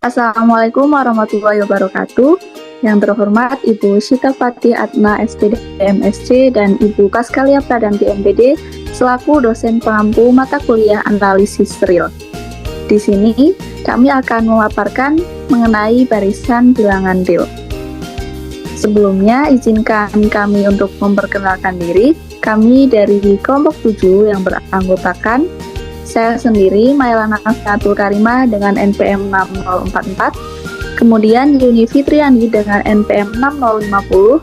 Assalamualaikum warahmatullahi wabarakatuh. Yang terhormat Ibu Syita Fatih Atna SPD MSc dan Ibu Kaskalia Pradanti MPD selaku dosen pengampu mata kuliah analisis real. Di sini kami akan memaparkan mengenai barisan bilangan real. Sebelumnya izinkan kami untuk memperkenalkan diri. Kami dari kelompok 7 yang beranggotakan saya sendiri, Mailana Afiatul Karimah dengan NPM 6044, kemudian Yuni Fitriani dengan NPM 6050,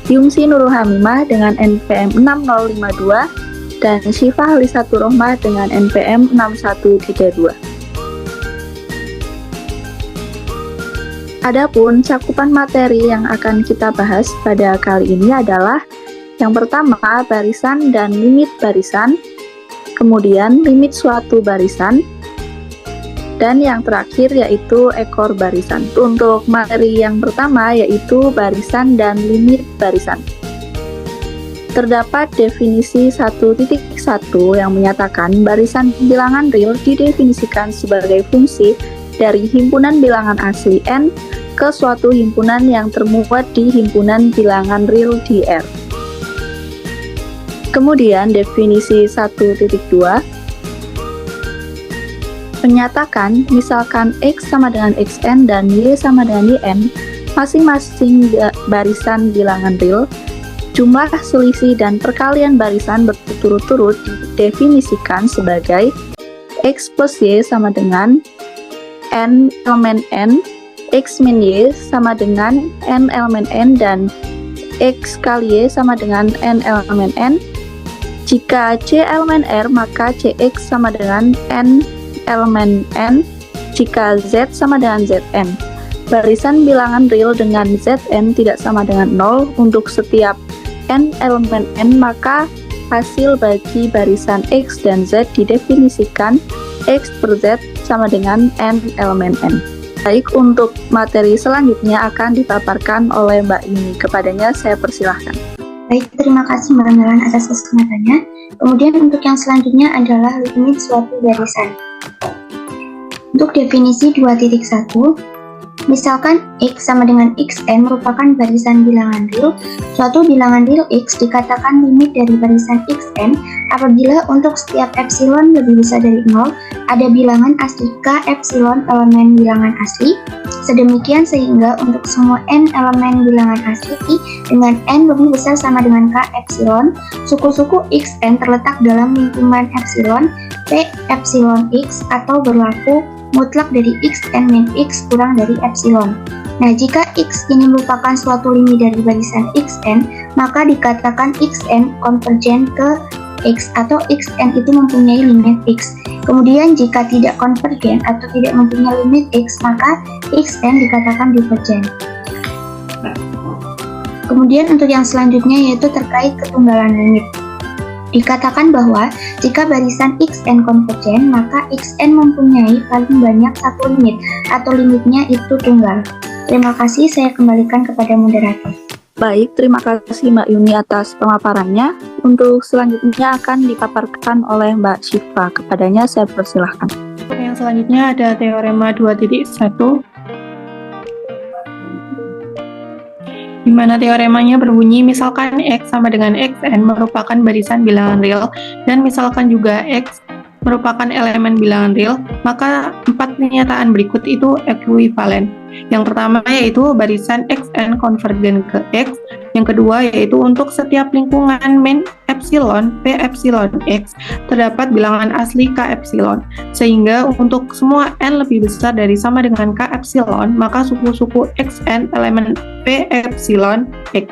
Yumsi Nurul Hamimah dengan NPM 6052, dan Syifa Halisatur Rohmah dengan NPM 6132. Adapun cakupan materi yang akan kita bahas pada kali ini adalah yang pertama, barisan dan limit barisan, kemudian limit suatu barisan, dan yang terakhir yaitu ekor barisan. Untuk materi yang pertama yaitu barisan dan limit barisan. Terdapat definisi 1.1 yang menyatakan barisan bilangan real didefinisikan sebagai fungsi dari himpunan bilangan asli N ke suatu himpunan yang termuat di himpunan bilangan real di R. Kemudian definisi 1.2 menyatakan misalkan X sama dengan XN dan Y sama dengan YN, masing-masing barisan bilangan real, jumlah selisih dan perkalian barisan berturut-turut didefinisikan sebagai X plus Y sama dengan N elemen N, X min Y sama dengan N elemen N, dan X kali Y sama dengan N elemen N. Jika C elemen R, maka Cx sama dengan N elemen N, jika Z sama dengan Zn. Barisan bilangan real dengan Zn tidak sama dengan 0 untuk setiap N elemen N, maka hasil bagi barisan X dan Z didefinisikan X per Z sama dengan N elemen N. Baik, untuk materi selanjutnya akan dipaparkan oleh Mbak Yuni. Kepadanya saya persilahkan. Baik, terima kasih Mbak Melan atas kesempatannya. Kemudian untuk yang selanjutnya adalah limit suatu barisan. Untuk definisi 2.1, misalkan X sama dengan XN merupakan barisan bilangan real, suatu bilangan real X dikatakan limit dari barisan XN apabila untuk setiap epsilon lebih besar dari 0, ada bilangan asli K epsilon elemen bilangan asli, sedemikian sehingga untuk semua N elemen bilangan asli dengan N lebih besar sama dengan K epsilon, suku-suku XN terletak dalam lingkungan epsilon P epsilon X atau berlaku mutlak dari Xn min X kurang dari epsilon. Nah, jika X ini merupakan suatu limit dari barisan Xn, maka dikatakan Xn konvergen ke X atau Xn itu mempunyai limit X. Kemudian jika tidak konvergen atau tidak mempunyai limit X, maka Xn dikatakan divergen. Kemudian untuk yang selanjutnya yaitu terkait ketunggalan limit. Dikatakan bahwa jika barisan Xn konvergen, maka Xn mempunyai paling banyak satu limit atau limitnya itu tunggal. Terima kasih, saya kembalikan kepada moderator. Baik, terima kasih Mbak Yuni atas pemaparannya. Untuk selanjutnya akan dipaparkan oleh Mbak Syifa. Kepadanya saya persilahkan. Yang selanjutnya ada teorema 2.1, di mana teoremanya berbunyi misalkan X sama dengan Xn merupakan barisan bilangan real dan misalkan juga X merupakan elemen bilangan real, maka 4 pernyataan berikut itu ekuivalen. Yang pertama yaitu barisan Xn konvergen ke X, yang kedua yaitu untuk setiap lingkungan min epsilon P epsilon X terdapat bilangan asli K epsilon, sehingga untuk semua N lebih besar dari sama dengan K epsilon, maka suku-suku Xn elemen P epsilon X.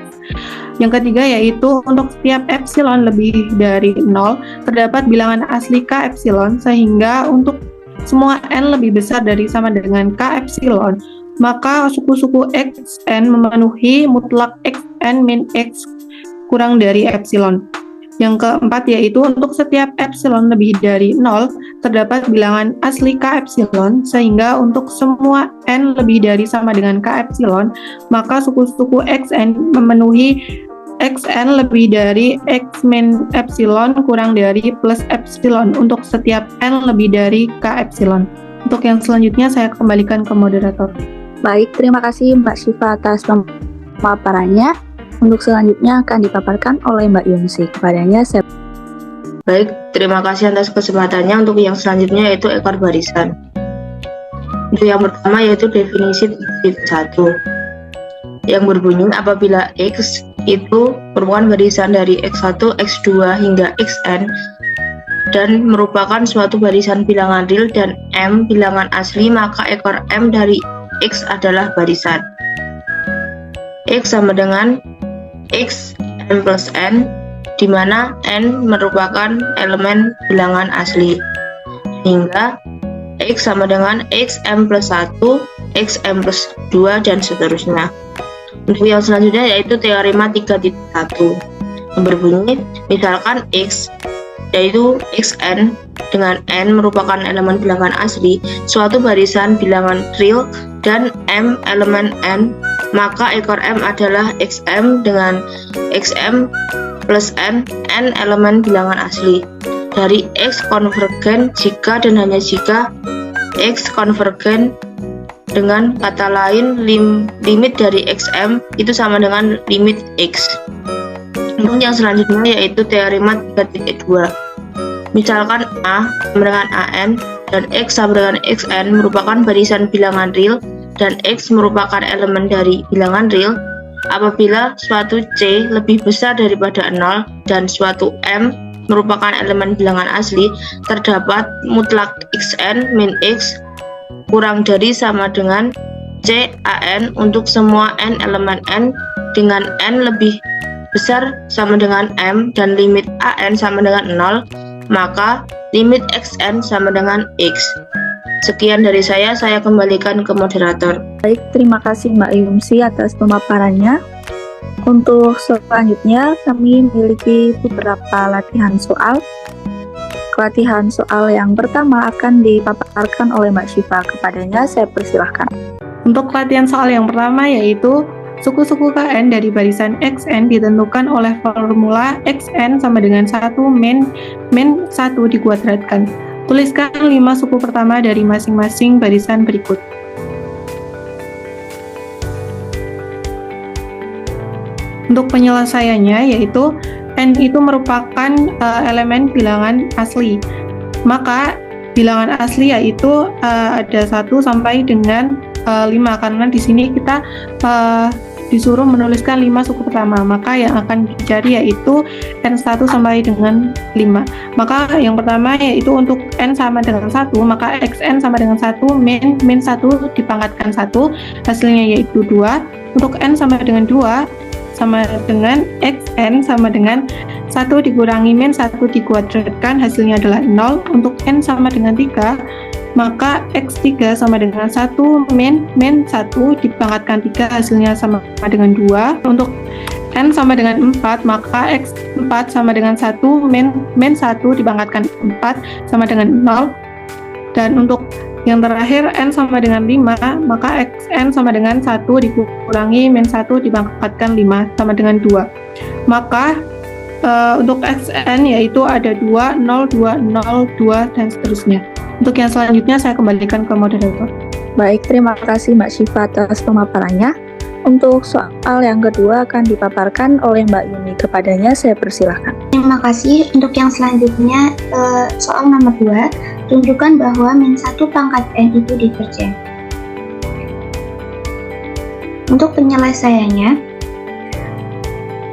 Yang ketiga yaitu untuk setiap epsilon lebih dari 0 terdapat bilangan asli K epsilon, sehingga untuk semua N lebih besar dari sama dengan K epsilon, maka suku-suku Xn memenuhi mutlak Xn min X kurang dari epsilon. Yang keempat yaitu untuk setiap epsilon lebih dari 0 terdapat bilangan asli K epsilon, sehingga untuk semua N lebih dari sama dengan K epsilon, maka suku-suku Xn memenuhi Xn lebih dari X min epsilon kurang dari plus epsilon untuk setiap N lebih dari K epsilon. Untuk yang selanjutnya saya kembalikan ke moderator. Baik, terima kasih Mbak Syifa atas pemaparannya. Untuk selanjutnya akan dipaparkan oleh Mbak Yunsi. Kepadanya saya. Baik, terima kasih atas kesempatannya. Untuk yang selanjutnya yaitu ekor barisan. Untuk yang pertama yaitu definisi titik 1 yang berbunyi apabila X itu merupakan barisan dari X1, X2 hingga Xn dan merupakan suatu barisan bilangan real dan M bilangan asli, maka ekor M dari X adalah barisan. X sama dengan X M plus N, di mana N merupakan elemen bilangan asli. Sehingga X sama dengan X M plus 1, X M plus 2, dan seterusnya. Untuk yang selanjutnya yaitu teorema 3.1 yang berbunyi misalkan X yaitu Xn dengan N merupakan elemen bilangan asli, suatu barisan bilangan real dan M elemen N, maka ekor M adalah Xm dengan Xm plus N elemen bilangan asli. Dari X konvergen jika dan hanya jika X konvergen, dengan kata lain limit dari Xm itu sama dengan limit X. Untuk yang selanjutnya yaitu teorema 3.2. Misalkan A sama dengan AN dan X sama dengan Xn merupakan barisan bilangan real dan X merupakan elemen dari bilangan real apabila suatu C lebih besar daripada 0 dan suatu M merupakan elemen bilangan asli, terdapat mutlak Xn min X kurang dari sama dengan CAN untuk semua N elemen N dengan N lebih besar sama dengan M dan limit AN sama dengan 0, maka limit XN sama dengan X. Sekian dari saya kembalikan ke moderator. Baik, terima kasih Mbak Yunsi atas pemaparannya. Untuk selanjutnya kami memiliki beberapa latihan soal. Latihan soal yang pertama akan dipaparkan oleh Mbak Syifa. Kepadanya saya persilahkan. Untuk latihan soal yang pertama yaitu suku-suku KN dari barisan XN ditentukan oleh formula XN sama dengan 1 min 1 dikuadratkan. Tuliskan 5 suku pertama dari masing-masing barisan berikut. Untuk penyelesaiannya yaitu N itu merupakan elemen bilangan asli. Maka bilangan asli yaitu ada 1 sampai dengan 5 karena di sini kita disuruh menuliskan 5 suku pertama. Maka yang akan dicari yaitu N1 sampai dengan 5. Maka yang pertama yaitu untuk N sama dengan 1, maka Xn sama dengan 1 min 1 dipangkatkan 1, hasilnya yaitu 2. Untuk N sama dengan 2 sama dengan Xn sama dengan 1 dikurangi min 1 dikuadratkan, hasilnya adalah 0. Untuk N sama dengan 3, maka X3 sama dengan 1 min 1 dipangkatkan 3, hasilnya sama dengan 2. Untuk N sama dengan 4, maka X4 sama dengan 1 min 1 dipangkatkan 4 sama dengan 0. Dan untuk yang terakhir N sama dengan 5, maka Xn sama dengan 1 dikurangi min 1 dipangkatkan 5 sama dengan 2. Maka untuk Xn yaitu ada 2, 0, 2, 0, 2, dan seterusnya. Untuk yang selanjutnya saya kembalikan ke moderator. Baik, terima kasih Mbak Syifa atas pemaparannya. Untuk soal yang kedua akan dipaparkan oleh Mbak Yuni. Kepadanya saya persilahkan. Terima kasih. Untuk yang selanjutnya soal nomor 2. Tunjukkan bahwa min 1 pangkat N itu divergen. Untuk penyelesaiannya,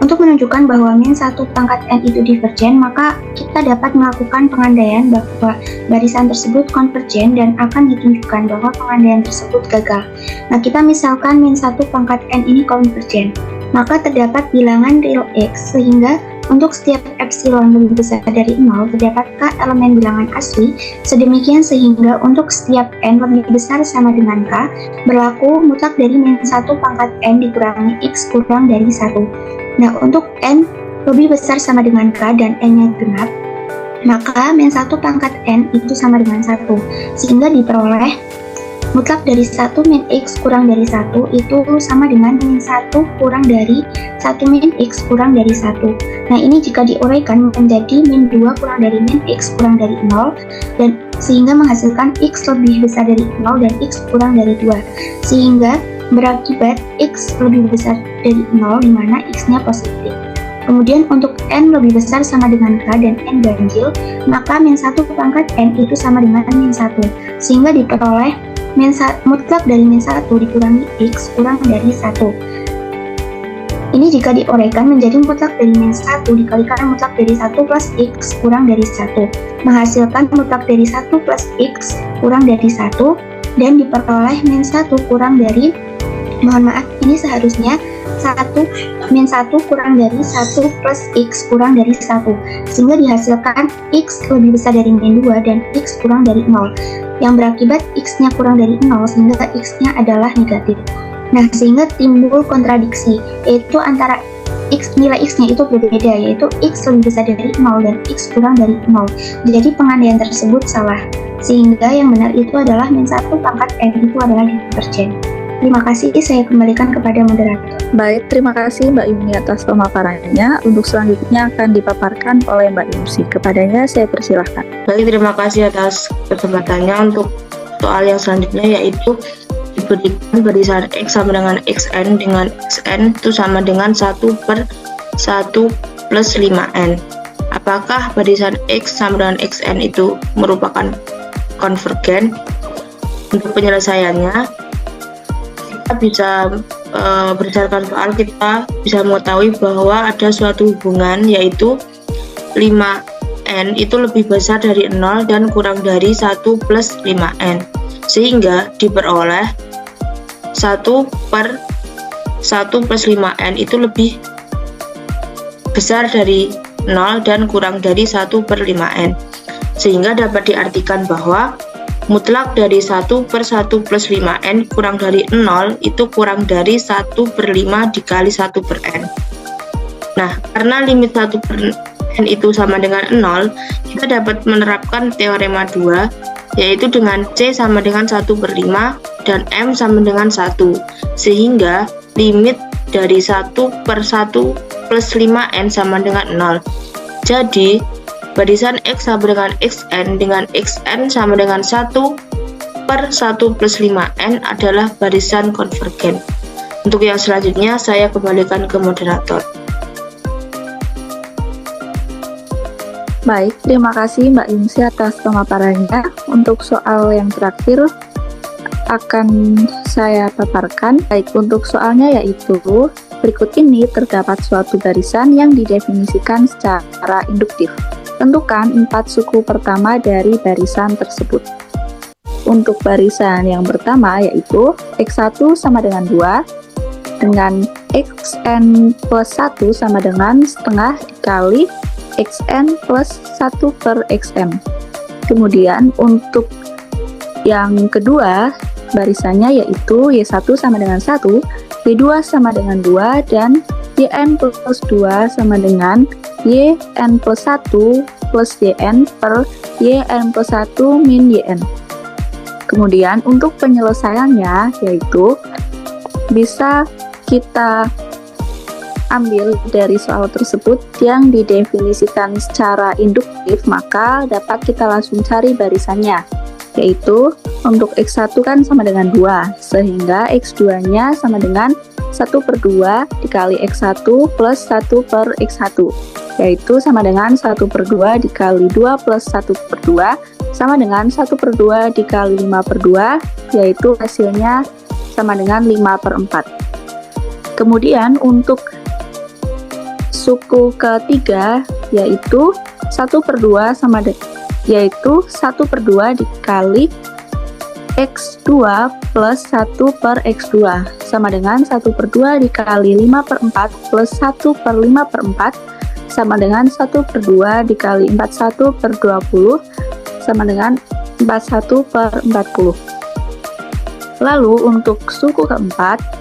untuk menunjukkan bahwa min 1 pangkat N itu divergen, maka kita dapat melakukan pengandaian bahwa barisan tersebut konvergen dan akan ditunjukkan bahwa pengandaian tersebut gagal. Nah, kita misalkan min 1 pangkat N ini konvergen, maka terdapat bilangan real X, sehingga untuk setiap epsilon lebih besar dari 0, terdapat K elemen bilangan asli, sedemikian sehingga untuk setiap N lebih besar sama dengan K, berlaku mutlak dari min 1 pangkat N dikurangi X kurang dari 1. Nah, untuk N lebih besar sama dengan K dan N-nya genap, maka min 1 pangkat N itu sama dengan 1, sehingga diperoleh mutlak dari 1 min X kurang dari 1 itu sama dengan min 1 kurang dari 1 min X kurang dari 1. Nah, ini jika diuraikan menjadi min 2 kurang dari min X kurang dari 0, dan sehingga menghasilkan X lebih besar dari 0 dan X kurang dari 2, sehingga berakibat X lebih besar dari 0 di mana X-nya positif. Kemudian untuk N lebih besar sama dengan K dan N ganjil, maka min 1 pangkat N itu sama dengan min 1, sehingga diperoleh mutlak dari min 1 dikurangi X kurang dari 1. Ini jika diuraikan menjadi mutlak dari min 1 dikalikan mutlak dari 1 plus X kurang dari 1, menghasilkan mutlak dari 1 plus X kurang dari 1, dan diperoleh min 1 kurang dari, ini seharusnya min 1 kurang dari 1 plus X kurang dari 1, sehingga dihasilkan X lebih besar dari min 2 dan X kurang dari 0, yang berakibat X-nya kurang dari 0 sehingga X-nya adalah negatif. Nah, sehingga timbul kontradiksi, yaitu antara nilai X-nya itu berbeda, yaitu X lebih besar dari 0 dan X kurang dari 0. Jadi pengandaian tersebut salah, sehingga yang benar itu adalah min 1 pangkat N itu adalah divergen. Terima kasih, saya kembalikan kepada moderator. Baik, terima kasih Mbak Yuni atas pemaparannya. Untuk selanjutnya akan dipaparkan oleh Mbak Yumsi. Kepadanya saya persilahkan. Baik, terima kasih atas kesempatannya. Untuk soal yang selanjutnya yaitu diberikan barisan X sama dengan XN dengan XN itu sama dengan 1 per 1 plus 5N. Apakah barisan X sama dengan XN itu merupakan konvergen? Untuk penyelesaiannya, kita bisa berdasarkan soal kita bisa mengetahui bahwa ada suatu hubungan yaitu 5N itu lebih besar dari 0 dan kurang dari 1 plus 5N, sehingga diperoleh 1 per 1 plus 5N itu lebih besar dari 0 dan kurang dari 1 per 5N, sehingga dapat diartikan bahwa mutlak dari 1 per 1 plus 5N kurang dari 0 itu kurang dari 1 per 5 dikali 1 per N. Nah, karena limit 1 per N itu sama dengan 0, kita dapat menerapkan teorema 2, yaitu dengan C sama dengan 1 per 5 dan M sama dengan 1, sehingga limit dari 1 per 1 plus 5N sama dengan 0. Jadi, barisan X sama dengan XN dengan XN sama dengan 1 per 1 plus 5N adalah barisan konvergen. Untuk yang selanjutnya, saya kembalikan ke moderator. Baik, terima kasih Mbak Yumsi atas pemaparannya. Untuk soal yang terakhir akan saya paparkan. Baik, untuk soalnya yaitu berikut ini terdapat suatu barisan yang didefinisikan secara induktif. Tentukan 4 suku pertama dari barisan tersebut. Untuk barisan yang pertama yaitu X1 sama dengan 2 dengan XN plus 1 sama dengan setengah dikali XN plus 1 per XM. Kemudian untuk yang kedua barisannya yaitu Y1 sama dengan 1, Y2 sama dengan 2, dan YN plus 2 sama dengan YN plus 1 plus YN per YN plus 1 min YN. Kemudian untuk penyelesaiannya yaitu bisa kita ambil dari soal tersebut yang didefinisikan secara induktif, maka dapat kita langsung cari barisannya, yaitu untuk X1 kan sama dengan 2, sehingga X2 nya sama dengan 1 per 2 dikali X1 plus 1 per X1, yaitu sama dengan 1 per 2 dikali 2 plus 1 per 2 sama dengan 1 per 2 dikali 5 per 2, yaitu hasilnya sama dengan 5 per 4. Kemudian untuk suku ketiga yaitu 1 per 2 sama yaitu 1 per 2 dikali X2 plus 1 per X2 sama dengan 1 per 2 dikali 5 per 4 plus 1 per 5 per 4 sama dengan 1 per 2 dikali 41 per 20 sama dengan 41 per 40. Lalu untuk suku keempat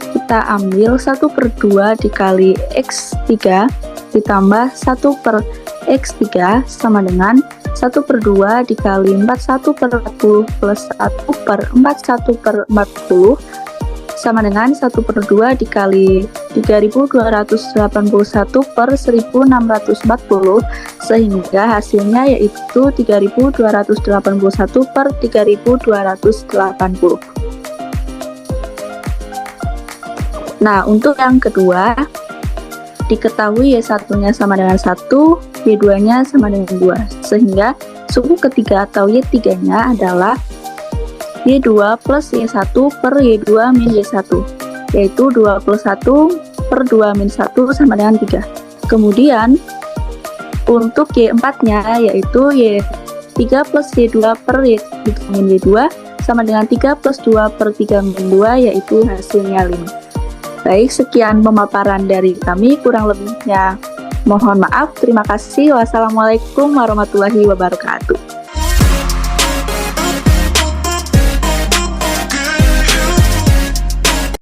kita ambil 1 per 2 dikali X3 ditambah 1 per X3 sama dengan 1 per 2 dikali 41 per 40 plus 1 per 41 per 40 sama dengan 1/2 dikali 3281 per 1640, sehingga hasilnya yaitu 3281 per 3280. Nah, untuk yang kedua, diketahui Y1-nya sama dengan 1, Y2-nya sama dengan 2, sehingga suku ketiga atau Y3-nya adalah Y2 plus Y1 per Y2 min Y1, yaitu 21 per 2 min 1 sama dengan 3. Kemudian, untuk Y4-nya yaitu Y3 plus Y2 per Y3 min Y2 sama dengan 3 plus 2 per 3 min 2, yaitu hasilnya 5. Baik, sekian pemaparan dari kami, kurang lebihnya mohon maaf. Terima kasih. Wassalamualaikum warahmatullahi wabarakatuh.